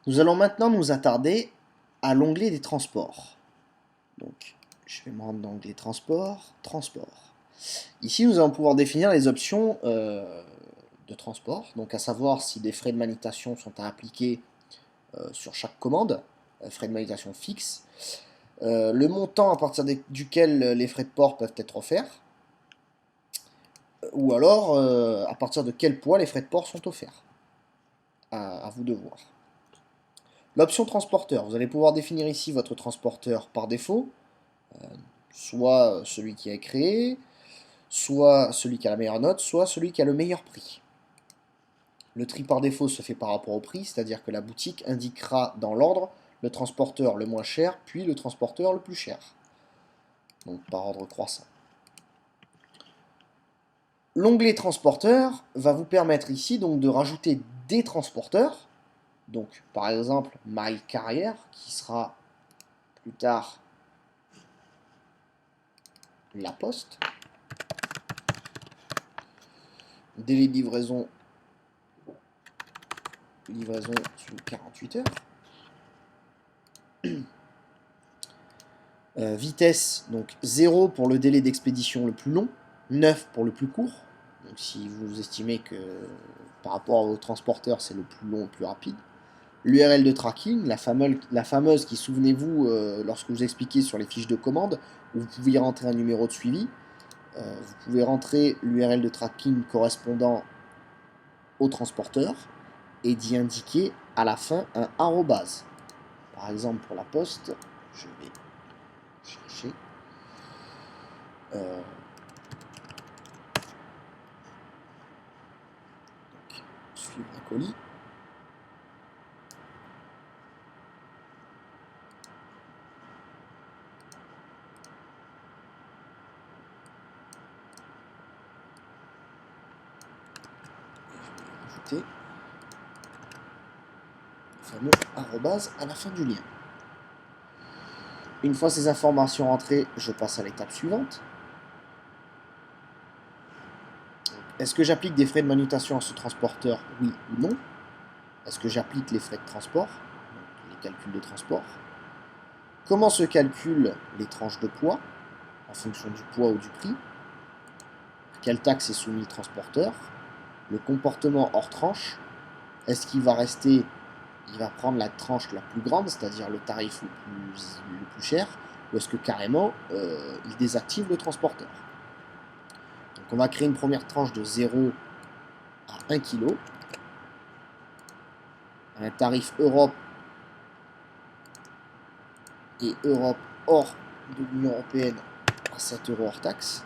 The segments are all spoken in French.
Nous allons maintenant nous attarder à l'onglet des transports. Donc, je vais me rendre dans l'onglet transport, transport. Ici, nous allons pouvoir définir les options de transport, donc à savoir si des frais de manutention sont à appliquer sur chaque commande, frais de manutention fixes, le montant à partir duquel les frais de port peuvent être offerts, ou alors à partir de quel poids les frais de port sont offerts. À vous de voir. L'option transporteur, vous allez pouvoir définir ici votre transporteur par défaut, soit celui qui est créé, soit celui qui a la meilleure note, soit celui qui a le meilleur prix. Le tri par défaut se fait par rapport au prix, c'est-à-dire que la boutique indiquera dans l'ordre le transporteur le moins cher, puis le transporteur le plus cher. Donc par ordre croissant. L'onglet transporteur va vous permettre ici donc de rajouter des transporteurs. Donc par exemple My Carrier qui sera plus tard La Poste. Délai de livraison sous 48 heures. Vitesse, donc 0 pour le délai d'expédition le plus long, 9 pour le plus court. Donc si vous estimez que par rapport au transporteur c'est le plus long, le plus rapide. L'URL de tracking, la fameuse qui, souvenez-vous, lorsque vous expliquez sur les fiches de commande, où vous pouviez rentrer un numéro de suivi, vous pouvez rentrer l'URL de tracking correspondant au transporteur et d'y indiquer à la fin un arrobase. Par exemple pour la poste, je vais chercher suivre un colis. Et je vais ajouter le fameux arrobase à la fin du lien. Une fois ces informations rentrées, je passe à l'étape suivante. Est-ce que j'applique des frais de manutention à ce transporteur, oui ou non? Est-ce que j'applique les frais de transport, donc les calculs de transport? Comment se calculent les tranches de poids, en fonction du poids ou du prix? À quelle taxe est soumis le transporteur? Le comportement hors tranche, est-ce qu'il va rester, il va prendre la tranche la plus grande, c'est-à-dire le tarif le plus cher, ou est-ce que carrément il désactive le transporteur? Donc on va créer une première tranche de 0 à 1 kg, un tarif Europe et Europe hors de l'Union Européenne à 7 € hors taxe.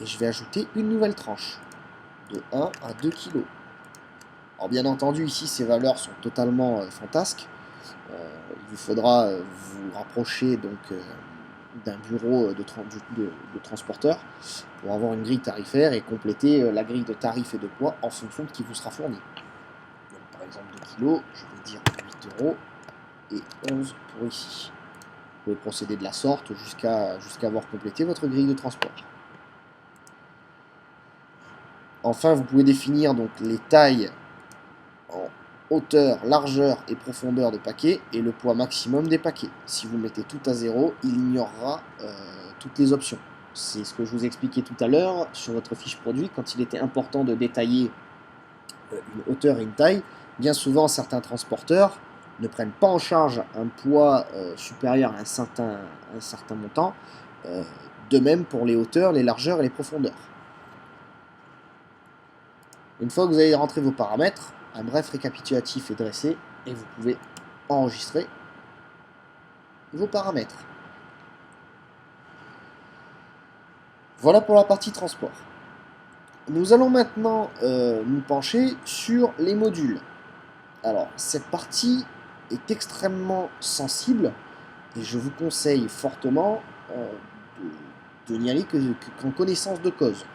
Et je vais ajouter une nouvelle tranche de 1 à 2 kg. Alors bien entendu, ici, ces valeurs sont totalement fantasques. Il vous faudra vous rapprocher donc d'un bureau de transporteur pour avoir une grille tarifaire et compléter la grille de tarifs et de poids en fonction de qui vous sera fourni. Donc, par exemple, 2 kg, je vais dire 8 € et 11 pour ici. Vous pouvez procéder de la sorte jusqu'à avoir complété votre grille de transport. Enfin, vous pouvez définir donc les tailles en hauteur, largeur et profondeur de paquets et le poids maximum des paquets. Si vous mettez tout à 0, il ignorera toutes les options. C'est ce que je vous expliquais tout à l'heure sur votre fiche produit, quand il était important de détailler une hauteur et une taille. Bien souvent, certains transporteurs ne prennent pas en charge un poids supérieur à un certain montant. De même pour les hauteurs, les largeurs et les profondeurs. Une fois que vous avez rentré vos paramètres, un bref récapitulatif est dressé et vous pouvez enregistrer vos paramètres. Voilà pour la partie transport. Nous allons maintenant nous pencher sur les modules. Alors, cette partie est extrêmement sensible et je vous conseille fortement de n'y aller qu'en connaissance de cause.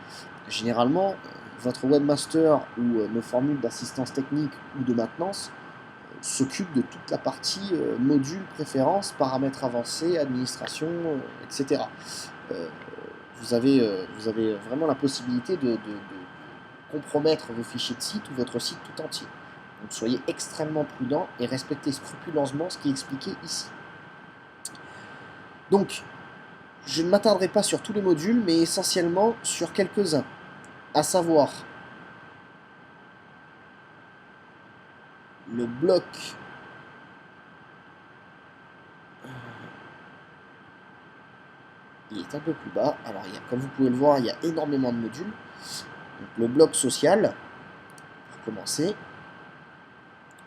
Généralement, votre webmaster ou nos formules d'assistance technique ou de maintenance s'occupe de toute la partie module, préférences, paramètres avancés, administration, etc. Vous avez vraiment la possibilité de compromettre vos fichiers de site ou votre site tout entier. Donc soyez extrêmement prudent et respectez scrupuleusement ce qui est expliqué ici. Donc, je ne m'attarderai pas sur tous les modules, mais essentiellement sur quelques-uns, à savoir le bloc il est un peu plus bas. Alors, comme vous pouvez le voir, il y a énormément de modules. Donc, le bloc social, pour commencer.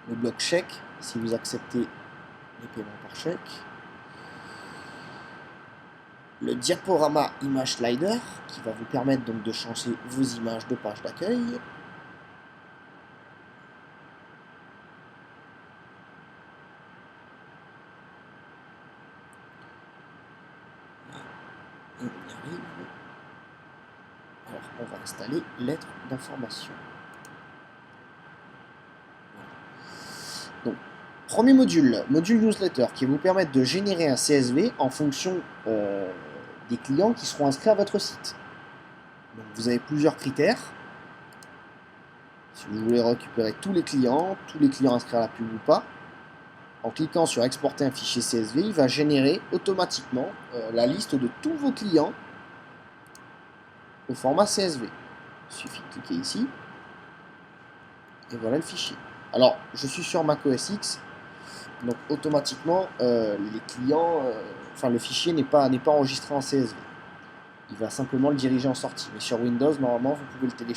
Le bloc chèque, si vous acceptez les paiements par chèque. Le diaporama image slider, qui va vous permettre donc de changer vos images de page d'accueil. On y arrive. Alors, on va installer lettre d'information. Donc, premier module, module newsletter, qui va vous permettre de générer un CSV en fonction des clients qui seront inscrits à votre site. Donc, vous avez plusieurs critères. Si vous voulez récupérer tous les clients inscrits à la pub ou pas, en cliquant sur exporter un fichier CSV, il va générer automatiquement la liste de tous vos clients au format CSV. Il suffit de cliquer ici et voilà le fichier. Alors, je suis sur macOS X, donc automatiquement les clients, le fichier n'est pas enregistré en CSV. Il va simplement le diriger en sortie. Mais sur Windows, normalement, vous pouvez le télécharger.